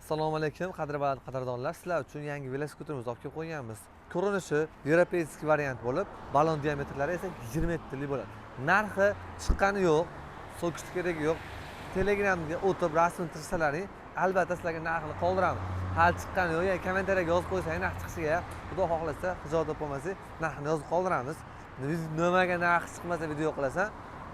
Assalomu alaykum qadrdonlar, sizlar uchun yangi velosipedimizni olib kelib qo'yganmiz. Ko'rinishi yevropeyskiy variant bo'lib, balon diametrlari esa 20 metrli bo'ladi. Narxi chiqqani yo'q, so'kish keragi yo'q. Telegramga o'tib rasmini tirishsalaring, albatta sizlarga narxini qoldiramiz. Hali chiqqani yo'q, yani kommentariyaga yozib qo'ysang narx chiqishiga, xudo xohlasa, xijolat bo'lmasa, narxini yozib qoldiramiz. Nimaga narx chiqmasa video qilasan?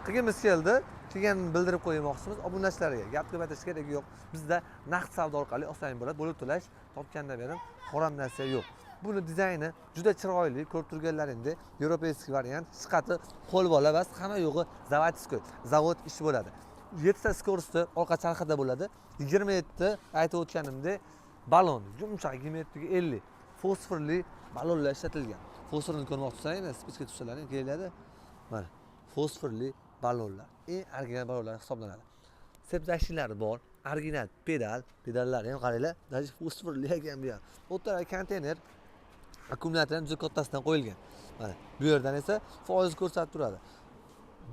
Qilgimiz keldi. Kelganini bildirib qo'ymoqchimiz obunachilarga. Gap ko'paytirish keragi yo'q. Bizda naqd savdo orqali oson bo'ladi, bo'lib to'lash, topganda berim, harom narsa yo'q. Buni dizayni juda chiroyli, ko'rib turganlaringdek, yevropeyskiy variant, siqati qo'lbola emas, hamma yo'g'i zavodskiy, zavod ishi bo'ladi. 7 ta skorosti orqa charxida bo'ladi. 27 aytib o'tganimdek balon, yumshoq 27 50 fosforli balonlar ishlatilgan. Fosforni ko'rmoqchisangiz, spichka tushsalaring keladi. Mana, fosforli balonlar. Eng original balonlar hisoblanadi. Sepzashinlari bor, original pedallar ham qaranglar, даже fosforli ekan bu ham. O'rtaga konteyner akkumulyator ham juda kattasidan qo'yilgan. Mana, bu yerdan esa foiz ko'rsatib turadi.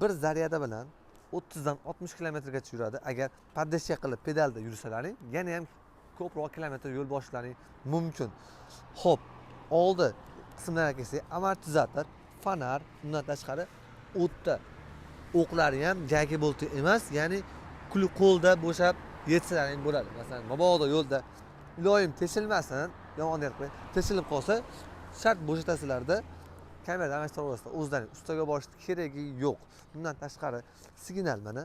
Bir zaryada bilan 30 dan 60 kilometrgacha yuradi. Agar poddeshka qilib pedalda yursalaring, yana ham ko'proq kilometr yo'l boshlaring mumkin. Xo'p, oldi qismlarga kelsak, amortizator, fonar, undan tashqari o'tda o'qlari ham jaki bo'lti emas, ya'ni qo'lda bo'shab yetsalaring bo'ladi. Masalan, mabodo yo'lda iloyim teshilmasin, yomon deb qo'y. Teshilib qolsa, shart bo'shatasizlarda kamera almashtirib olasizlar. O'zlari ustaga borishni keragi yo'q. Bundan tashqari signal mana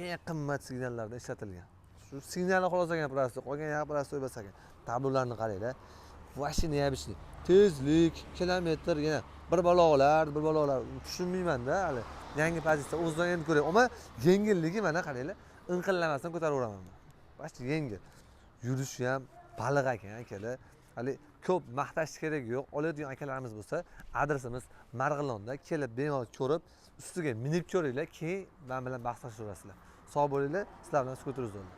eng qimmat signallardan ishlatilgan. Shu signalni xolos gapirasiz, qolgan gapirasiz emas ekan. Tablolarni qaranglar. Mashina yabishli. Tezlik, kilometr yana bir balolar tushunmayman-da hali. Yangi pozitsiya o'zidan endi ko'ray. Ammo yengilligi mana qaranglar, inqillamasdan ko'taraveraman. Bashti yengil. Yurishi ham baliq ekan akalar. Hali ko'p maqtash kerak yo'q. Oladigan akalarimiz bo'lsa, adresimiz Marg'ilonda. Kelib bemalol ko'rib, ustiga minib ko'ringlar, keyin men bilan bahslashaverasizlar. Sog' bo'linglar, sizlar bilan skuter uzildi.